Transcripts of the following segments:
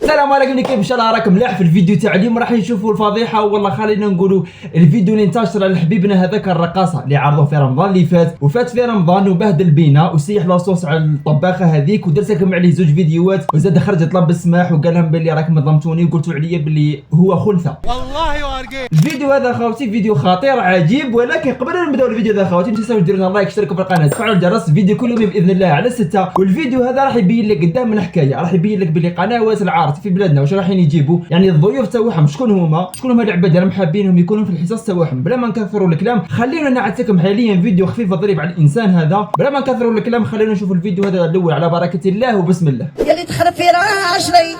السلام عليكم، كيف ان شاء الله راكم ملاح. في الفيديو تاع اليوم راح نشوفوا الفضيحه، والله خلينا نقولوا الفيديو اللي انتشر على حبيبنا هذاك الرقاصه اللي عرضوه في رمضان اللي فات في رمضان وبهدل بينا وسيح لاصوص على الطباخه هذيك ودرت لكم عليه زوج فيديوهات، وزاد خرج طلب السماح وقال لهم باللي راكم ظلمتوني وقلتوا عليا باللي هو خنثى. والله وارقين. الفيديو هذا خوتي فيديو خطير عجيب، ولكن قبل ان نبداو الفيديو هذا خوتي ما تنساوش ديروا لنا لايك، اشتركوا في القناه، تفعلوا الجرس. الفيديو كل يوم باذن الله على 6. والفيديو هذا راح يبين لك قدام من الحكايه، راح يبين لك باللي قنوات العرض في بلادنا واش رايحين يجيبوا، يعني الضيوف تاعهم شكون هما العباد اللي حابينهم يكونوا في الحصص تاعهم. بلا ما نكثروا الكلام خلينا نعطيكم لكم حاليا فيديو خفيف ظريف على الانسان هذا. بلا ما نكثروا الكلام خلينا نشوفوا الفيديو هذا الاول على بركه الله وبسم الله. يا اللي تخرب في راسي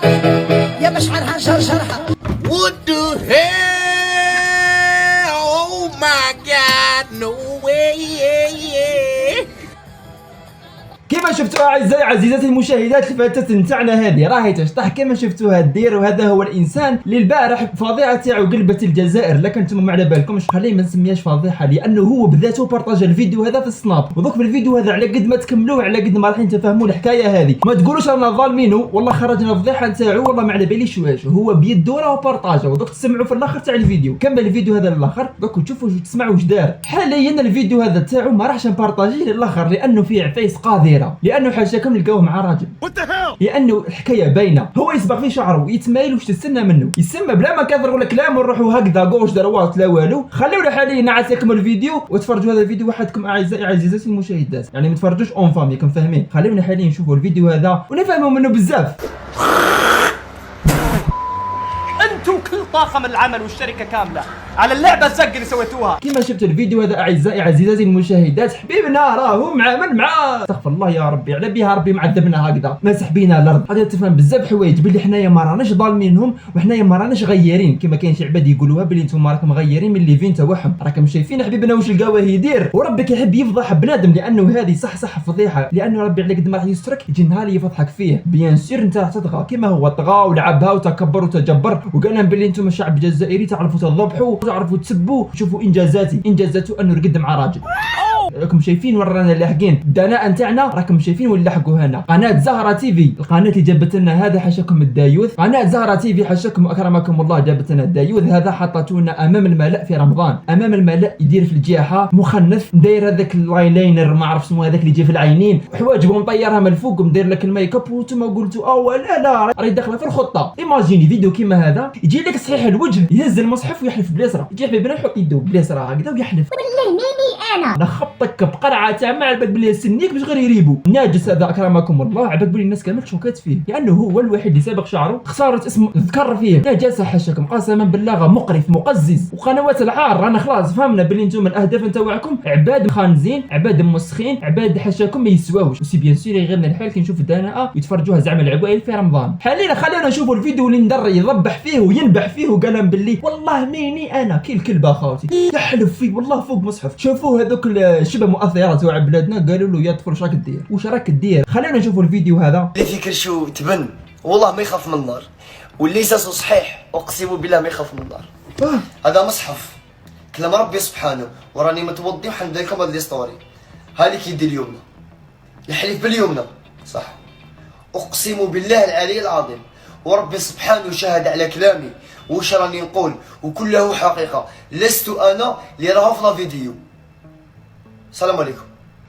يا مشعرها شرشرها. What the hell? Oh my God, no way. كما شفتوا اعزائي عزيزاتي المشاهدات، الفتاه نتاعنا هذه راهي تشطح كما شفتوها دير، وهذا هو الانسان اللي البارح الفضيحه تاعو قلبت الجزائر. لكن انتم ما على بالكمش، خليه ما نسميهاش فضيحه لانه هو بذاته بارطاج الفيديو هذا في السناب. ودوك في الفيديو هذا على قد ما تكملوه على قد ما رايحين تفهموا الحكايه هذه. ما تقولوش رانا ظالمينه، والله خرجنا الفضيحه نتاعو والله ما على باليش واش هو بيدو راه بارطاجه. ودوك تسمعوا في الاخر تاع الفيديو، كمل الفيديو هذا للاخر دوك تشوفوا تسمعوا واش دار. حاليا الفيديو هذا تاعو ما راحش نبارطاجيه للاخر لانه فيه عفايس قادره، لانه حاشاكم نلقاوه مع راجل، لانه الحكايه باينه. هو يصبغ في شعره ويتمايل واش تستنى منه يسمى. بلا ما كثروا الكلام ونروحوا هكذا قوش دروات لا والو، خليونا حاليا نعس لكم الفيديو وتفرجوا هذا الفيديو وحدكم اعزائي عزيزاتي المشاهدات، يعني ما تفرجوش اون فامي كم فاهمين. خليونا حاليا نشوفوا الفيديو هذا ونفهموا منه بزاف. انتم كل طاقم العمل والشركه كامله على اللعبه الزق اللي سويتوها. كما شفتوا الفيديو هذا اعزائي عزيزاتي المشاهدات، حبيبنا راهو معامل معاه استغفر الله يا ربي على بها ربي معذبنا هكذا ماسح بينا الارض. غادي تفهم بزاف حوايج باللي حنايا ما راناش ظالمينهم وحنايا ما راناش غيارين كما كاين شي عباد يقولوها باللي نتوما راكم غيارين من ليفين تاعهم. راكم شايفين حبيبنا واش لقاوه يدير، وربي كيحب يفضح بنادم لانه هذه صح فضيحه، لانه ربي على قد ما راح يسترك يجي نهار يفضحك فيه. بيان سير انت راح تطغى كما هو طغى ولعبها وتكبر وتجبر وقال لهم باللي انتم الشعب الجزائري تعرفوا تضبحوا وتعرفوا تسبوا. شوفوا انجازاته انه رقد مع راجل. راكم شايفين وين رانا لاحقين، الدناء نتاعنا راكم شايفين وين لحقوا هنا. قناه زهره تي في، القناه اللي جابت لنا هذا حاشاكم الدايوث. قناه زهره تي في حاشاكم اكرمكم الله جابت لنا الدايوث هذا، حطتونا امام الملأ في رمضان، امام الملأ يدير في الجاحه مخنث ندير هذاك اللاينر ما عرف اسمه هذاك اللي يجي في العينين وحواجبه مطيرها من الفوق ومدير لك الميك اب وانتم قلتوا لا راهي داخله في الخطه. ايماجيني فيديو كيما هذا يجي لك صحيح الوجه يهز المصحف ويحلف باليسرى، يجي حبيبنا يحط يده باليسرى هكذا ويحلف والله ماني انا نخبطك بقرعه تاع ما عباك بلي سنيك باش غير يريبو. ناجس هذا اكرمكم الله، عباك بلي الناس كامل شوكات فيه لانه هو الوحيد اللي سابق شعره، خساره اسم ذكر فيه. نجاسه حاشاكم قسما بالله مقرف مقزز. وقنوات العار رانا خلاص فهمنا باللي انتم الاهداف نتاعكم عباد خانزين، عباد مسخين، عباد حاشاكم ما يسواوش. وسي بيان سور يغيرنا الحال كي نشوف الدناء ويتفرجوها زعما العوائل في رمضان. حاليا خلينا نشوفوا الفيديو اللي ندر يضبح فيه وينبح فيه وقال لهم باللي والله ماني انا كي الكلبه خاوتي يحلف فيه والله فوق مصحف. شوفوا هذوك شبه مؤثرات تاع بلادنا قالوا له يا طفل واش راك دير. خلينا نشوفوا الفيديو هذا. اللي فيك شو تبن والله ما يخاف من النار، واللي ساسو صحيح اقسم بالله ما يخاف من النار. هذا مصحف كلام ربي سبحانه، وراني متوضي وحند لكم هذه ستوري. هذه كيدي اليمنى يحلف باليمنى صح، اقسم بالله العلي العظيم وربي سبحانه شاهد على كلامي واش راني نقول وكله حقيقه، لست انا اللي راهو في الفيديو. السلام عليكم.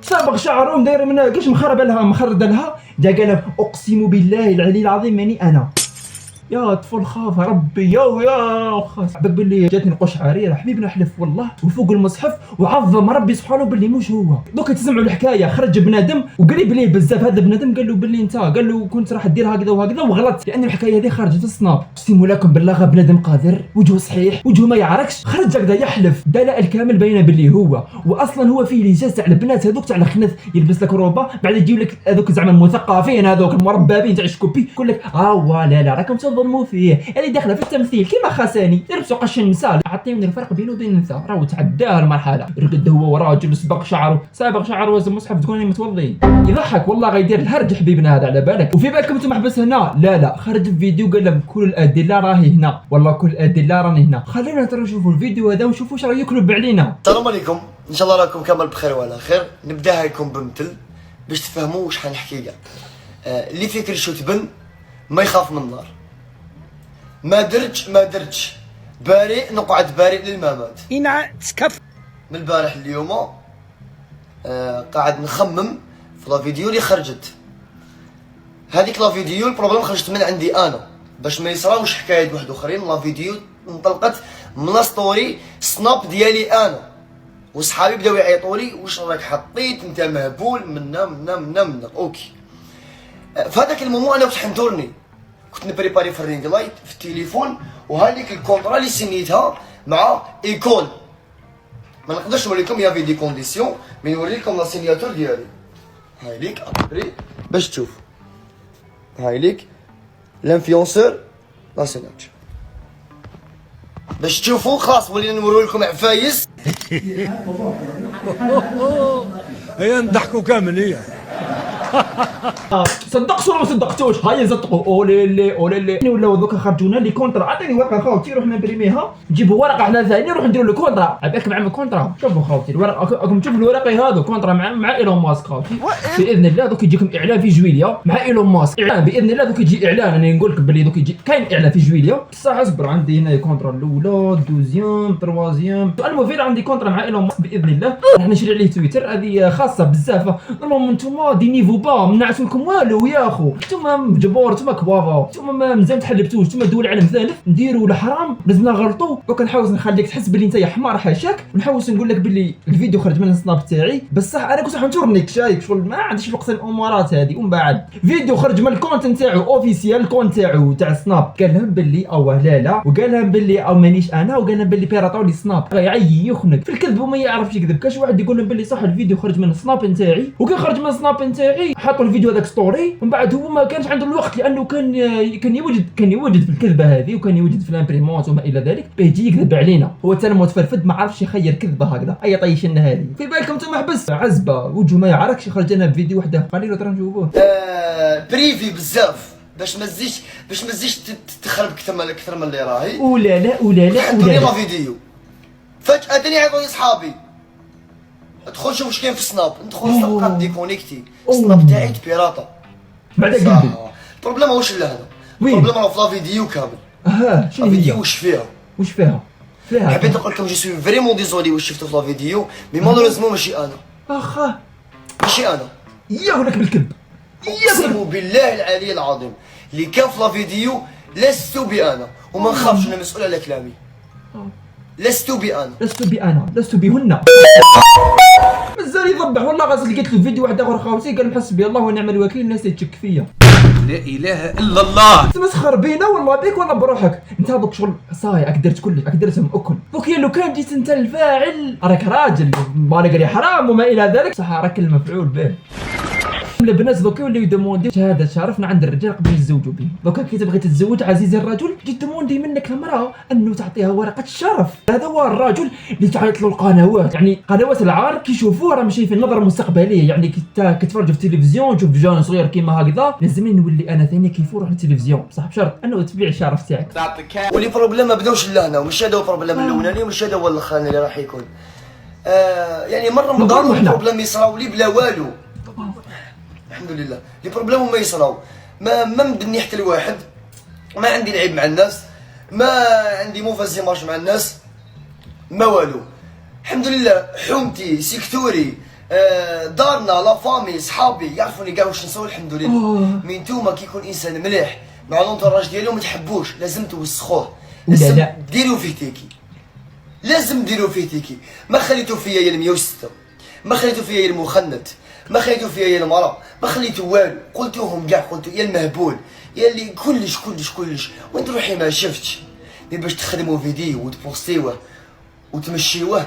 سابق شعرهم داير منها كاش مخرد لها جا قال اقسم بالله العلي العظيم ماني انا. يا طفل خاف ربي يا خاف عباك باللي جاتني القشعريره. حبيبنا حلف والله وفوق المصحف وعظم ربي سبحانه باللي مش هو. دوك تسمعوا الحكايه، خرج بنادم وقريب ليه بزاف. هذا بنادم قال له باللي انت قال له كنت راح دير هكذا وهكذا وغلط، لان الحكايه هذه خارجه في السناب. اقسم لكم بالله بنادم قادر وجهه صحيح وجهه ما يعركش، خرج هكذا يحلف دلاء الكامل باينه باللي هو. واصلا هو فيه لجاز تاع البنات هذوك تاع الخنث، يلبس لك روبه بعد يجيب لك هذوك زعما المثقفين هذوك المربابين تاع الشكوبي يقول لك لا راكم تظلموا فيه اللي داخله في التمثيل كيما خاساني يلبسوا قش النساء. عطيوني الفرق بينه وبين النساء راهو تعداه المرحله. رقد هو وراجل سبق شعره وزن مصحف تكوني متوضي. يضحك والله غيدير الهرج حبيبنا هذا على بالك. وفي بالكم انتم محبس هنا لا خرج في فيديو قال لهم كل الادله راهي هنا، والله كل الادله راني هنا. خلينا ترى نشوفوا الفيديو هذا ونشوفوا واش راه يكذب علينا. السلام عليكم، ان شاء الله راكم كامل بخير وعلى خير. نبداها لكم بمثل باش تفهموا واش حنحكي كاع. اللي فيك شو تبن ما يخاف من النار، ما درتش بريء، نقعد بريء للممات. تكف من البارح اليوم قاعد نخمم في لا فيديو اللي خرجت. هذيك لا فيديو البروبليم خرجت من عندي انا باش ما يصراوش حكايات واحد اخرين. لا فيديو انطلقت من لا ستوري سناب ديالي انا، وصحابي بداو يعيطوا لي واش راك حطيت انت مهبول منا اوكي. في هذاك المومون انا كنت حنتورني، كنت نبريباري في الرينج لايت في التليفون، وهذيك الكونطرا اللي سميتها مع ايكول. ما نقدرش نوريكم يا في دي كونديسيون، مي نوريكم لا سينياتور ديالي. هاي ليك ابري باش تشوف، هاي ليك الانفلونسور لا سينياتور باش تشوفوا. خلاص ولينا نوري لكم عفايس. هي نضحكوا كامل هي. صدقت ولا ما صدقتوش؟ هيا صدقوا. اوليلي اوليلي ولاو دوكا خرجونا لي كونترا. عطيني ورقه خاوتي نروح نبريميها، نجيبوا ورقه حنا ثاني نروح نديروا له كونترا. عباك مع كونترا. شوفوا خاوتي الورقه، راكم تشوفوا الورقه هذو كونترا مع ايلون ماسك خاوتي. باذن الله دوك يجيكم اعلان في جويليا مع ايلون ماسك. اعلان باذن الله دوك يجي اعلان. انا نقول لك بلي دوك يجي كاين اعلان في جويليا. بصح اصبر، عندي هنا كونترا الاولى، دوزيام، تروازيام. المهم عندي كونترا مع ايلون ماسك باذن الله. راح نشري عليه تويتر، هذه خاصه بزاف. نورمالمون نتوما دي نيفو با ما نعرفوا لكم والو يا اخو. نتوما جبور، نتوما كبافا، نتوما مزيان تحلبتوش، نتوما دول عالم ثالث. نديروا الحرام لازم نغلطوا. دوك نحاول نخليك تحس بلي انت حمار حاشاك، ونحاول نقول لك بلي الفيديو خرج من السناب تاعي. بصح انا كنت راح نتورنيك شايك شغل ما عنديش الوقت الامارات هذه. ومن بعد فيديو خرج من الكونت تاعو اوفيسيال، الكونت تاعو تاع سناب. قال لهم بلي لا، وقال لهم بلي او مانيش انا، وقال لهم بلي بيراطاو لي سناب. يخنق في الكذب وما يعرفش يكذب. كاش واحد يقول لهم بلي صح الفيديو خرج من السناب نتاعي، وكان خرج من السناب نتاعي حطوا الفيديو هذاك ستوري. ومن بعد هو ما كانش عنده الوقت، لانه كان يوجد في الكذبه هذه، وكان يوجد في الامبريمونت وما الى ذلك، بيجي يكذب علينا. هو تاع متفرفد ما عرفش يخير كذبه هكذا. اي طيشنا هذه في بالكم انتم محبس عزبه وجهه ما يعركش. خرج لنا فيديو وحده قليل وترى نشوفوه بريفي بزاف باش ما تزيدش تخرب اكثر من اللي راهي. ولا لا حطوني لا فيديو فجاه تاني عيطوا لي صحابي ادخل شوف واش كاين في سناب. ندخل سناب قاعد ديكونيكتي، سناب تاعي بيراطه. بعد قلبي البروبليم واش لهنا، وين البروبليم راه في لا فيديو كامل. شنو الفيديو هي؟ واش فيها فيها حبيت نقول لكم جو سوي فريمون ديزولي واش شفتو في لا فيديو، مي مالوريزمون ماشي انا. ماشي انا. ياهلك بالكذب. اقسم بالله العلي العظيم اللي كان في لا فيديو لست بي انا، وما نخافش انا مسؤول على كلامي. لست بي انا، لست بهن. مازال يضبح والله. غازل لقيت له فيديو واحد اخر خاوتي قال حسبي الله ونعم الوكيل، الناس تشك فيا. لا اله الا الله. تمسخر بينا والله بيك ولا بروحك انت. دوك شغل صاي درت كلش درتهم اكل. دوك لو كان جيت انت الفاعل راك راجل بالك لي حرام وما الى ذلك، صح راك المفعول به. البنات دوك يوليو يدوموندي شهاده شرفنا عند الرجال قبل يتزوجوا به. دوك كي تبغي تتزوج عزيزي الرجل جي دوموندي منك المراه انه تعطيها ورقه الشرف. هذا هو الرجل اللي تعيط له القنوات، يعني قنوات العار كيشوفوه راه ماشي في النظره المستقبليه. يعني كي كتفرجوا في التلفزيون تشوف جون صغير كيما هكذا، لازم نولي انا ثاني كيفو نروح للتلفزيون، بصح بشرط انه تبيع الشرف تاعك. ولي بروبليم ما بداوش لهنا، ومش هذا هو البروبليم الاولاني، ومش هذا هو الاخراني اللي راح يكون. يعني مره من قبل البروبليم يصراو لي بلا والو. الحمد لله لي بروبليم ما يصراو، ما مدني حتى لواحد، ما عندي العيب مع الناس، ما عندي موفاز مارش مع الناس، ما والو. الحمد لله حومتي سيكتوري دارنا لا فامي صحابي يعرفوني كاع واش نسوي. الحمد لله. مي نتوما كي يكون انسان مليح مع لونطوراج ديالو ما تحبوش، لازم توسخوه، لازم ديروا فيه تيكي، لازم ديروا فيه تيكي. ما خليتو فيا يا 106، ما خليتو فيا يا المخنت، ما خليتو فيا يا المرأة، ما خليتو والو. قلتوهم كاع، قلتو يا المهبول يا اللي كلش وانت روحي ما شفتش. باش تخدموا فيديو وتبوستيوه وتمشيوه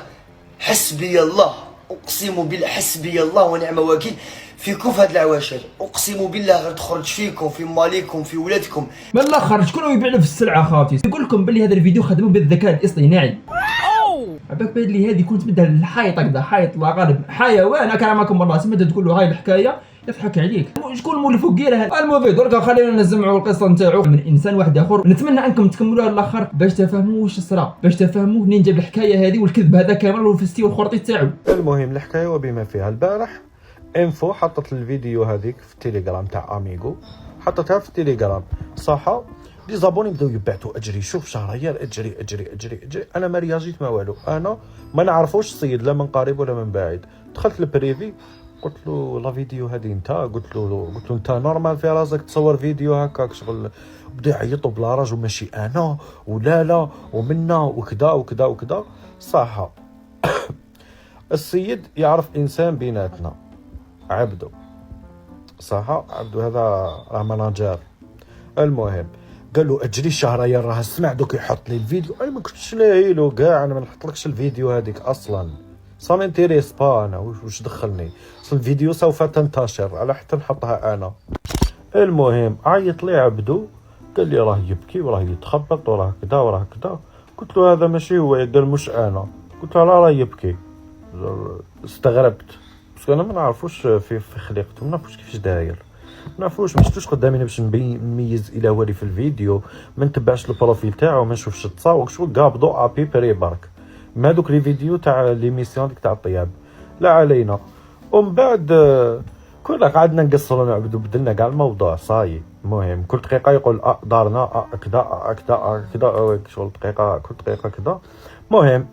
حسبي الله، اقسم بالله حسبي الله ونعم الوكيل فيكم في هاد العواشر. اقسم بالله غير تخرج فيكم في ماليكم في ولادكم. من الاخر شكون يبيع له في السلعه خاوتي؟ يقول لكم بلي هذا الفيديو خدموه بالذكاء الاصطناعي. عباك بلي هذه كنت مدها الحيط هكذا، حيط لا غالب حيوان اكرمكم الله. تمد تقول له هاي الحكايه يضحك عليك. شكون مولف وكيره الموفي. درك خلينا نسمعوا القصه نتاعو من انسان واحد اخر. نتمنى انكم تكملوها للاخر باش تفهموا واش صرا، باش تفهموا منين جاب الحكايه هذه والكذب هذا كامل والفستي والخرطي تاعو. المهم الحكايه وبما فيها البارح انفو حطت الفيديو هذيك في التليجرام تاع اميغو، حطتها في التليجرام صح. لي زابوني بداو يبعثوا اجري شوف شهريار اجري اجري اجري اجري. انا ما رياجيت ما والو، انا ما نعرفوش السيد لا من قريب ولا من بعيد. دخلت البريفي قلت له لا فيديو هذه انت، قلت له انت نورمال في راسك تصور فيديو هكاك شغل. بدا يعيطوا بلا راج وماشي انا ولا لا ومنا وكذا وكذا وكذا. صح السيد يعرف انسان بيناتنا عبدو، صح عبدو هذا راه مناجر. المهم قال له اجري شهريار راه سمع دوك يحط لي الفيديو. انا ما كنتش لاهيلو كاع، انا ما نحطلكش الفيديو هذيك اصلا، سا مانتيريس با انا واش دخلني اصلا الفيديو سوف تنتشر على حتى نحطها انا. المهم عيط لي عبدو قال لي راه يبكي وراه يتخبط وراه كذا وراه كذا. قلت له هذا ماشي هو، قال مش انا. قلت له لا راه يبكي. استغربت بس انا ما نعرفوش في خليقته، ما نعرفوش كيفاش داير، ما نعرفوش، ما شفتوش قدامي باش نميز الى ولي في الفيديو، ما نتبعش البروفيل تاعو، ما نشوفش التصاور شو قابضو ابي بري برك ما دوك لي فيديو تاع ليميسيون ديك تاع الطياب لا علينا. ومن بعد كنا قعدنا نقصروا نعبدوا، بدلنا كاع الموضوع صاي. المهم كل دقيقه يقول دارنا كذا كذا كذا شغل دقيقه كل دقيقه كذا. المهم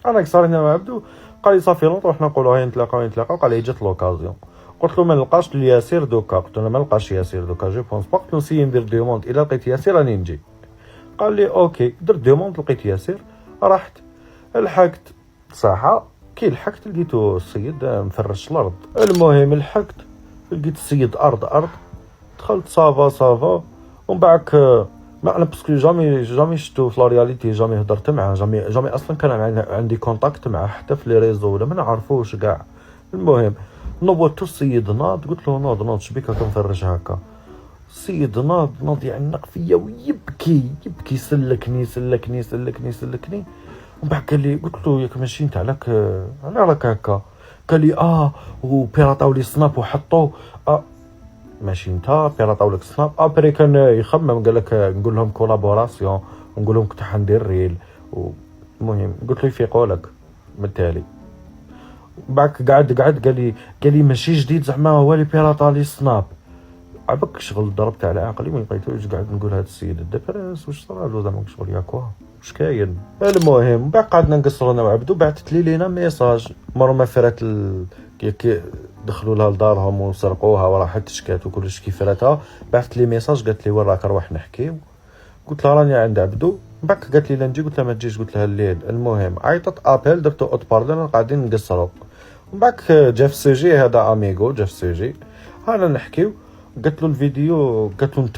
انا قصرنا نعبدوا، قال لي صافي نروح نقولوا هاي نتلاقاو. قال لي جات لوكازيون. قلت له ما نلقاش ياسير دوكا، قلت له ما نلقاش ياسير دوكا جو بونس با. قلت له سي ندير دوموند الا لقيت ياسير راني نجي. قال لي اوكي. درت دوموند لقيت ياسير، رحت لحقت صح كي لحقت لقيتو السيد مفرش الارض. المهم لحقت لقيت السيد ارض دخلت صافا ومن بعد ما انا باسكو جامي شفتو في لا رياليتي، جامي هضرت معاه، جامي اصلا كان عندي كونتاكت معاه حتى في لي ريزو ولا ما نعرفوش كاع. المهم نوضتو السيد ناض، قلت له ناض شبيك كنفرج هكا. السيد ناض يعنق فيا ويبكي سلكني. ومن بعد قال لي، قلت له ياك ماشي انت على راك هكا؟ قال لي وبيراطاو لي سناب وحطوه ماشي انت بيراطاو لك سناب. ابري كان يخمم قال لك نقول لهم كولابوراسيون ونقول لهم كنت حندير ريل. المهم قلت له يفيقوا لك من التالي. بعد قعد قال لي ماشي جديد زعما هو اللي بيراطا لي سناب. عبك شغل ضربت على عقلي ما لقيتوش، قاعد نقول هذا السيد الدبرس واش صرا له زعما شغل ياكوا واش كاين. المهم بعد قعدنا نقصروا انا وعبدو. بعثت لي لينا ميساج مرة فرات كي دخلوا لها لدارهم وسرقوها وراحت تشكات وكلش كي فراتها. بعثت لي ميساج قالت لي وين راك نروح نحكيو. قلت لها راني عند عبدو. بعد قالت لي لا نجي، قلت لها ما تجيش، قلت لها الليل. المهم عيطت ابل درتو اوت باردون قاعدين نقصروا. بعد جا في سيجي هذا اميغو جا في سيجي هانا نحكيو. قلت له الفيديو، قلت له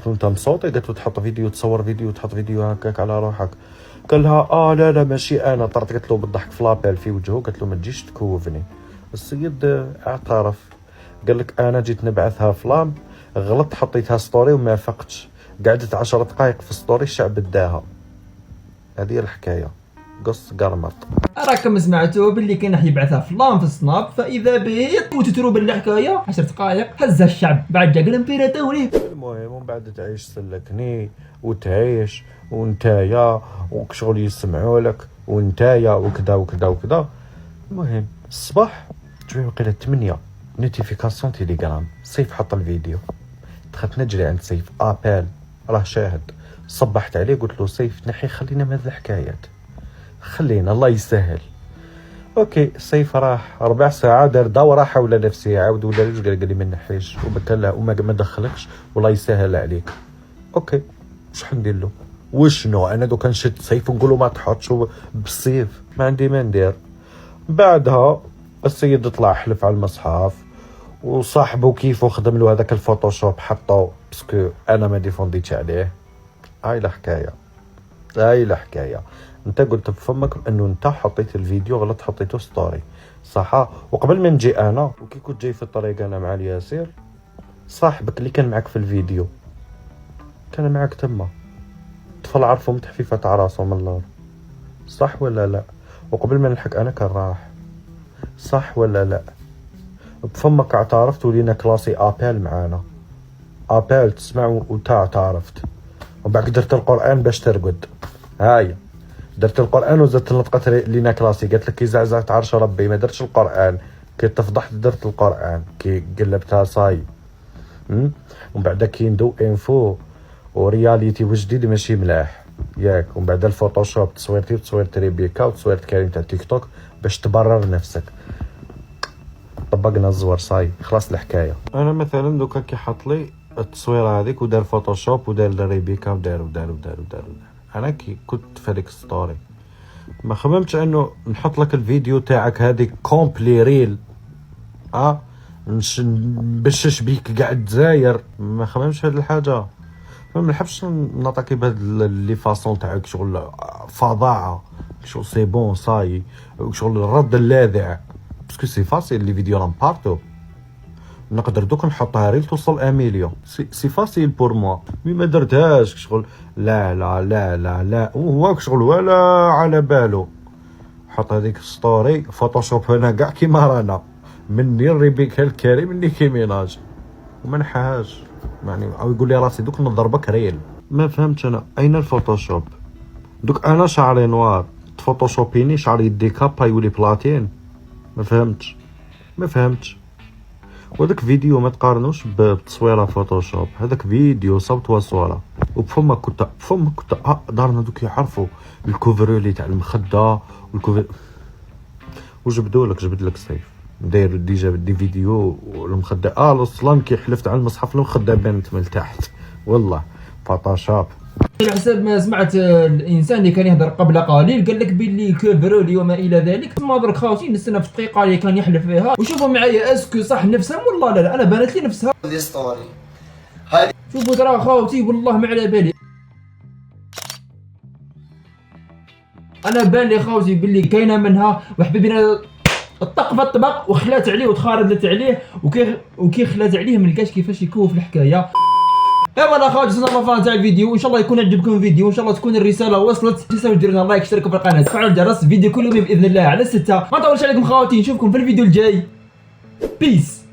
انت مصوتي، قلت له تحط فيديو تصور فيديو تحط فيديو هكاك على روحك. قال لها لا ماشي انا. طرت قلت له بالضحك في لابيل في وجهه، قلت له ما تجيش تكوفني. السيد اعترف قال لك انا جيت نبعثها فلام غلطت حطيتها ستوري وما فقتش، قعدت 10 دقائق في ستوري الشعب داها. هذه الحكايه قص قرمط. راكم سمعتوا باللي كان راح يبعثها فلان في السناب، فاذا به وتترو بالحكايه 10 دقائق هزها الشعب. بعد جا قال امبيراتوري. المهم ومن بعد تعيش سلكني وتعيش ونتايا وشغل يسمعوا لك ونتايا وكذا وكذا وكذا. المهم الصباح جوي وقيله 8 نوتيفيكاسيون تيليجرام. سيف حط الفيديو. دخلت نجري عند سيف ابل راه شاهد. صبحت عليه قلت له سيف نحي خلينا من هذه الحكايات، خلينا الله يسهل. اوكي سيف راح 4 ساعات دار دورة حول نفسي، عاود ولا رجع قال لي ما نحيش وبكى له وما دخلكش والله يسهل عليك. اوكي واش حندير له؟ وشنو انا دوك نشد سيف ونقول له ما تحطش بالسيف، ما عندي ما ندير. بعدها السيد طلع حلف على المصحف وصاحبه كيفو خدم له هذاك الفوتوشوب حطو باسكو انا ما ديفونديتش عليه. هاي الحكايه. انت قلت بفمك انه انت حطيت الفيديو غلط، حطيته ستوري صح. وقبل ما نجي انا وكي كنت جاي في الطريق انا مع الياسير، صاحبك اللي كان معك في الفيديو كان معك تما طفل عرفوا متحفيفه تاع راسه من اللور، صح ولا لا؟ وقبل ما نلحق انا كان راح، صح ولا لا؟ بفمك اعترفت ولينا كلاسي ابل معانا، ابل تسمع وتا اعترفت. وبعد درت القران باش ترقد. هاي درت القران وزدت نطقت لينا كلاسي، قالت لك كي زعزعت عرش ربي ما درتش القران، كي تفضحت درت القران، كي قلبتها صاي. ومن بعد كي ندو انفو ورياليتي وجديد ماشي ملاح ياك. ومن بعد الفوتوشوب تصويرتي وتصوير ريبيكا وتصويرت كريم تاع تيك توك باش تبرر نفسك. طبقنا الزوار صاي خلاص الحكايه. انا مثلا دوكا كيحط لي التصويره هذيك ودار فوتوشوب ودار ريبيكا ودار انا كي كنت في هذيك ستوري ما خممتش انه نحط لك الفيديو تاعك هذيك كومبلي ريل نبشش بيك كاع الجزائر. ما خممش هاد الحاجه، ما نحبش نعطيك بهاد لي فاصون تاعك شغل فظاعه شغل سي بون صاي شغل الرد اللاذع باسكو سي فاسيل لي فيديو راه بارتو. نقدر دوك نحطها ريل توصل 1 مليون سي فاسيل بور موا مي ما درتهاش شغل لا لا لا لا لا وهو شغل ولا على بالو. حط هذيك ستوري فوتوشوب هنا كاع كيما رانا مني ريبيكا الكريم نيكي ميناج وما نحاش يعني او يقول لي راسي دوك نضربك ريل. ما فهمتش انا اين الفوتوشوب دوك. انا شعري نوار تفوتوشوبيني شعري يدي كابا يولي بلاتين. ما فهمتش. وهذاك فيديو ما تقارنوش بتصويره فوتوشوب. هذاك فيديو صوت وصوره وبفمك كنت دارنا دوك يعرفوا الكوفرولي تاع المخده والكوفر جبد لك سيف داير ديجا بدي فيديو والمخده اصلا كي حلفت على المصحف المخده بانت من تحت والله فوتوشوب. على حسب ما سمعت الانسان اللي كان يهضر قبل قليل قال لك باللي كوفرولي وما الى ذلك. ما درك خاوتي نستنى في الدقيقه اللي كان يحلف فيها وشوفوا معايا اسكو صح نفسها والله لا انا بانت لي نفسها لي ستوري هذه. شوفوا ترى خاوتي والله ما على بالي. انا بان لي خاوتي باللي كاينه منها وحبيبنا الطق في الطبق وخلات عليه وتخارجت عليه وكي خلات عليه ما لقاش كيفاش يكوف الحكايه. ايوا انا خاوتي وصلنا للفان تاع الفيديو وان شاء الله يكون عجبكم الفيديو وان شاء الله تكون الرساله وصلت. تنساوش ديروا لنا لايك اشتركوا في القناه وفعلوا الجرس. فيديو كل يوم باذن الله على 6. ما نطولش عليكم خاوتي نشوفكم في الفيديو الجاي. بيس.